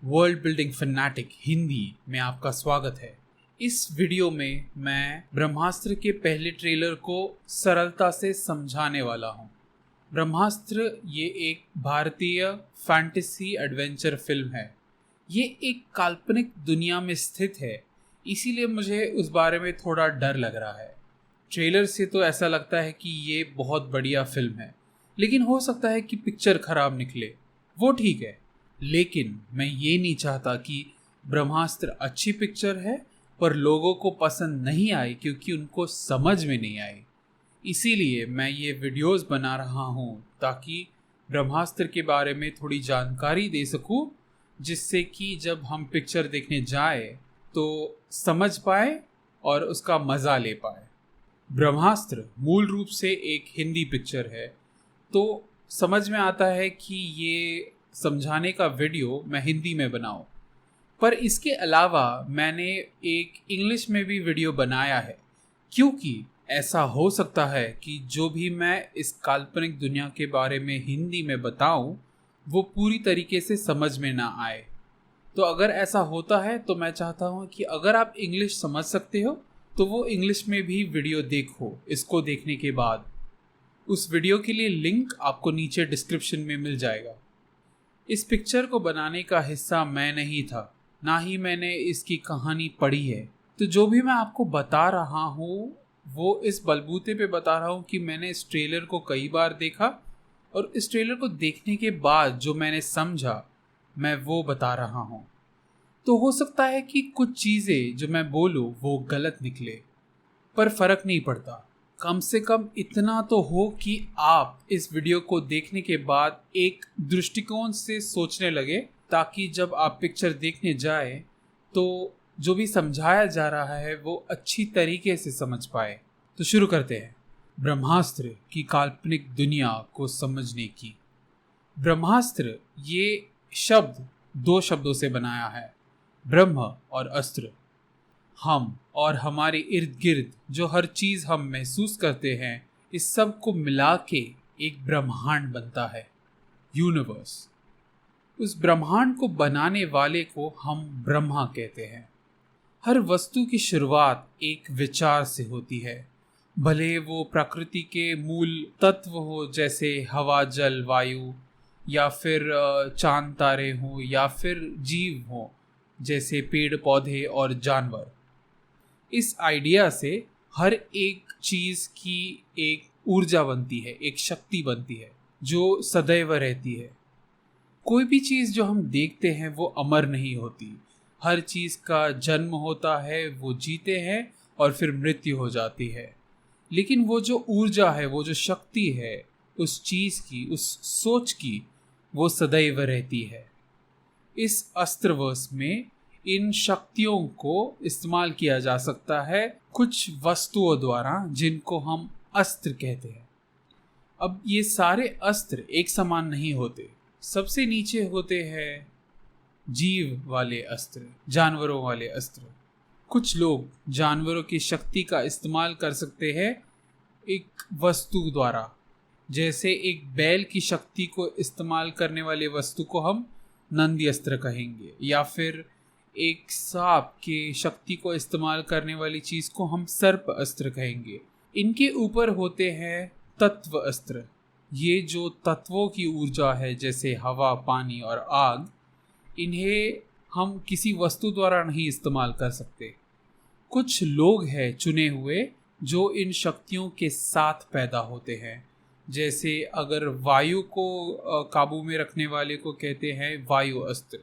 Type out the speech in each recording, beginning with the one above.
World building fanatic Hindi में आपका स्वागत है। इस वीडियो में मैं ब्रह्मास्त्र के पहले ट्रेलर को सरलता से समझाने वाला हूँ। ब्रह्मास्त्र ये एक भारतीय फैंटेसी एडवेंचर फिल्म है। ये एक काल्पनिक दुनिया में स्थित है, इसीलिए मुझे उस बारे में थोड़ा डर लग रहा है। ट्रेलर से तो ऐसा लगता है कि ये बहुत बढ़िया फिल्म है, लेकिन हो सकता है कि पिक्चर खराब निकले, वो ठीक है। लेकिन मैं ये नहीं चाहता कि ब्रह्मास्त्र अच्छी पिक्चर है पर लोगों को पसंद नहीं आई क्योंकि उनको समझ में नहीं आई। इसीलिए मैं ये वीडियोस बना रहा हूँ ताकि ब्रह्मास्त्र के बारे में थोड़ी जानकारी दे सकूँ, जिससे कि जब हम पिक्चर देखने जाए तो समझ पाए और उसका मज़ा ले पाए। ब्रह्मास्त्र मूल रूप से एक हिंदी पिक्चर है, तो समझ में आता है कि ये समझाने का वीडियो मैं हिंदी में बनाऊं। पर इसके अलावा मैंने एक इंग्लिश में भी वीडियो बनाया है, क्योंकि ऐसा हो सकता है कि जो भी मैं इस काल्पनिक दुनिया के बारे में हिंदी में बताऊं वो पूरी तरीके से समझ में ना आए। तो अगर ऐसा होता है तो मैं चाहता हूं कि अगर आप इंग्लिश समझ सकते हो तो वो इंग्लिश में भी वीडियो देखो। इसको देखने के बाद उस वीडियो के लिए लिंक आपको नीचे डिस्क्रिप्शन में मिल जाएगा। इस पिक्चर को बनाने का हिस्सा मैं नहीं था, ना ही मैंने इसकी कहानी पढ़ी है। तो जो भी मैं आपको बता रहा हूँ वो इस बलबूते पे बता रहा हूँ कि मैंने इस ट्रेलर को कई बार देखा और इस ट्रेलर को देखने के बाद जो मैंने समझा मैं वो बता रहा हूँ। तो हो सकता है कि कुछ चीज़ें जो मैं बोलूँ वो गलत निकले, पर फर्क नहीं पड़ता। कम से कम इतना तो हो कि आप इस वीडियो को देखने के बाद एक दृष्टिकोण से सोचने लगे, ताकि जब आप पिक्चर देखने जाए तो जो भी समझाया जा रहा है वो अच्छी तरीके से समझ पाए। तो शुरू करते हैं ब्रह्मास्त्र की काल्पनिक दुनिया को समझने की। ब्रह्मास्त्र ये शब्द दो शब्दों से बनाया है, ब्रह्म और अस्त्र। हम और हमारे इर्द गिर्द जो हर चीज़ हम महसूस करते हैं, इस सब को मिला के एक ब्रह्मांड बनता है, यूनिवर्स। उस ब्रह्मांड को बनाने वाले को हम ब्रह्मा कहते हैं। हर वस्तु की शुरुआत एक विचार से होती है, भले वो प्रकृति के मूल तत्व हो जैसे हवा, जल, वायु, या फिर चांद तारे हों, या फिर जीव हों जैसे पेड़ पौधे और जानवर। इस आइडिया से हर एक चीज़ की एक ऊर्जा बनती है, एक शक्ति बनती है जो सदैव रहती है। कोई भी चीज़ जो हम देखते हैं वो अमर नहीं होती। हर चीज़ का जन्म होता है, वो जीते हैं और फिर मृत्यु हो जाती है। लेकिन वो जो ऊर्जा है, वो जो शक्ति है उस चीज़ की, उस सोच की, वो सदैव रहती है। इस अस्त्रवर्ष में इन शक्तियों को इस्तेमाल किया जा सकता है कुछ वस्तुओं द्वारा, जिनको हम अस्त्र कहते हैं। अब ये सारे अस्त्र एक समान नहीं होते। सबसे नीचे होते हैं जीव वाले अस्त्र, जानवरों वाले अस्त्र। कुछ लोग जानवरों की शक्ति का इस्तेमाल कर सकते हैं एक वस्तु द्वारा, जैसे एक बैल की शक्ति को इस्तेमाल करने वाले वस्तु को हम नंदी अस्त्र कहेंगे, या फिर एक सांप के शक्ति को इस्तेमाल करने वाली चीज़ को हम सर्प अस्त्र कहेंगे। इनके ऊपर होते हैं तत्व अस्त्र। ये जो तत्वों की ऊर्जा है जैसे हवा, पानी और आग, इन्हें हम किसी वस्तु द्वारा नहीं इस्तेमाल कर सकते। कुछ लोग हैं चुने हुए जो इन शक्तियों के साथ पैदा होते हैं। जैसे अगर वायु को काबू में रखने वाले को कहते हैं वायु अस्त्र,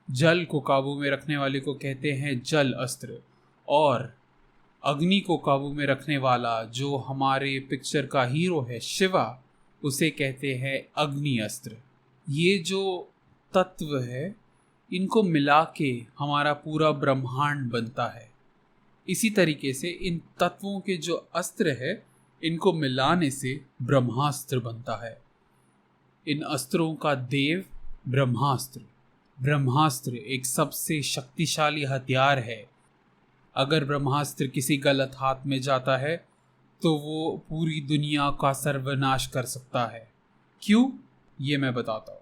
जल को काबू में रखने वाले को कहते हैं जल अस्त्र, और अग्नि को काबू में रखने वाला जो हमारे पिक्चर का हीरो है शिवा, उसे कहते हैं अग्नि अस्त्र। ये जो तत्व है इनको मिला के हमारा पूरा ब्रह्मांड बनता है। इसी तरीके से इन तत्वों के जो अस्त्र है इनको मिलाने से ब्रह्मास्त्र बनता है। इन अस्त्रों का देव ब्रह्मास्त्र। ब्रह्मास्त्र एक सबसे शक्तिशाली हथियार है। अगर ब्रह्मास्त्र किसी गलत हाथ में जाता है तो वो पूरी दुनिया का सर्वनाश कर सकता है। क्यों, ये मैं बताता हूँ।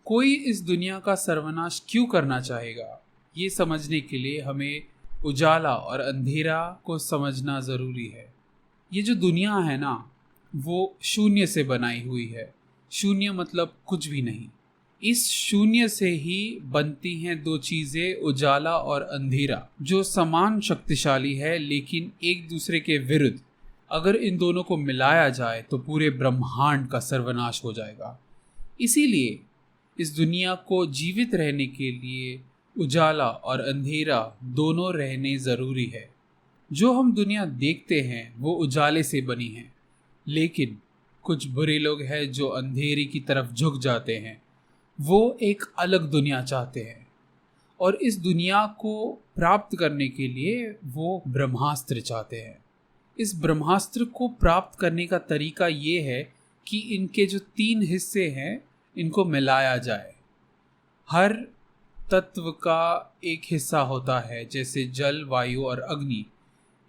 कोई इस दुनिया का सर्वनाश क्यों करना चाहेगा, ये समझने के लिए हमें उजाला और अंधेरा को समझना ज़रूरी है। ये जो दुनिया है ना, वो शून्य से बनाई हुई है। शून्य मतलब कुछ भी नहीं। इस शून्य से ही बनती हैं दो चीज़ें, उजाला और अंधेरा, जो समान शक्तिशाली है लेकिन एक दूसरे के विरुद्ध। अगर इन दोनों को मिलाया जाए तो पूरे ब्रह्मांड का सर्वनाश हो जाएगा। इसीलिए इस दुनिया को जीवित रहने के लिए उजाला और अंधेरा दोनों रहने ज़रूरी है। जो हम दुनिया देखते हैं वो उजाले से बनी है, लेकिन कुछ बुरे लोग हैं जो अंधेरे की तरफ झुक जाते हैं। वो एक अलग दुनिया चाहते हैं और इस दुनिया को प्राप्त करने के लिए वो ब्रह्मास्त्र चाहते हैं। इस ब्रह्मास्त्र को प्राप्त करने का तरीका ये है कि इनके जो 3 हिस्से हैं इनको मिलाया जाए। हर तत्व का एक हिस्सा होता है, जैसे जल, वायु और अग्नि।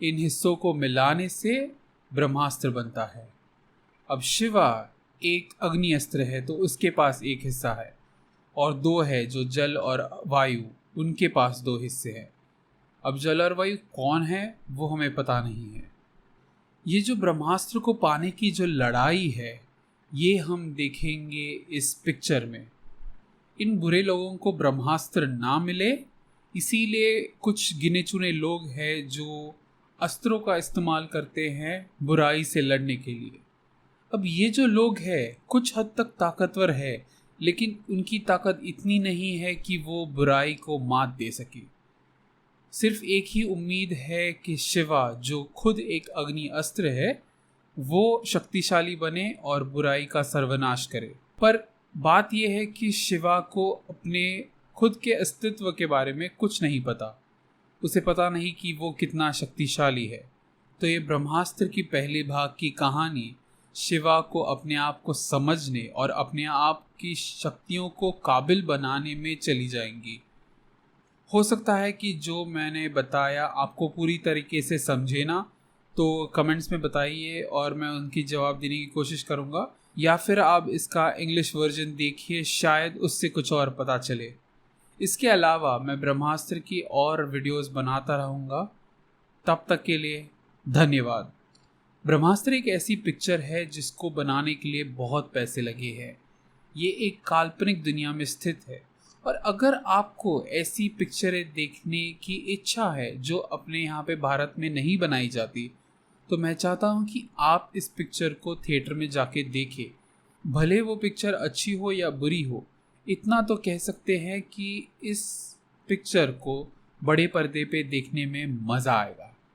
इन हिस्सों को मिलाने से ब्रह्मास्त्र बनता है। अब शिवा एक अग्नि अस्त्र है तो उसके पास एक हिस्सा है, और 2 है जो जल और वायु, उनके पास 2 हिस्से हैं। अब जल और वायु कौन है वो हमें पता नहीं है। ये जो ब्रह्मास्त्र को पाने की जो लड़ाई है ये हम देखेंगे इस पिक्चर में। इन बुरे लोगों को ब्रह्मास्त्र ना मिले, इसीलिए कुछ गिने चुने लोग हैं जो अस्त्रों का इस्तेमाल करते हैं बुराई से लड़ने के लिए। अब ये जो लोग हैं कुछ हद तक ताकतवर है, लेकिन उनकी ताकत इतनी नहीं है कि वो बुराई को मात दे सके। सिर्फ एक ही उम्मीद है कि शिवा, जो खुद एक अग्नि अस्त्र है, वो शक्तिशाली बने और बुराई का सर्वनाश करे। पर बात यह है कि शिवा को अपने खुद के अस्तित्व के बारे में कुछ नहीं पता। उसे पता नहीं कि वो कितना शक्तिशाली है। तो ये ब्रह्मास्त्र की पहले भाग की कहानी शिवा को अपने आप को समझने और अपने आप की शक्तियों को काबिल बनाने में चली जाएंगी। हो सकता है कि जो मैंने बताया आपको पूरी तरीके से समझे ना, तो कमेंट्स में बताइए और मैं उनकी जवाब देने की कोशिश करूँगा, या फिर आप इसका इंग्लिश वर्जन देखिए, शायद उससे कुछ और पता चले। इसके अलावा मैं ब्रह्मास्त्र की और वीडियोस बनाता रहूँगा। तब तक के लिए धन्यवाद। ब्रह्मास्त्र एक ऐसी पिक्चर है जिसको बनाने के लिए बहुत पैसे लगे हैं। ये एक काल्पनिक दुनिया में स्थित है, और अगर आपको ऐसी पिक्चरें देखने की इच्छा है जो अपने यहाँ पे भारत में नहीं बनाई जाती, तो मैं चाहता हूँ कि आप इस पिक्चर को थिएटर में जाके देखें। भले वो पिक्चर अच्छी हो या बुरी हो, इतना तो कह सकते हैं कि इस पिक्चर को बड़े पर्दे पे देखने में मज़ा आएगा।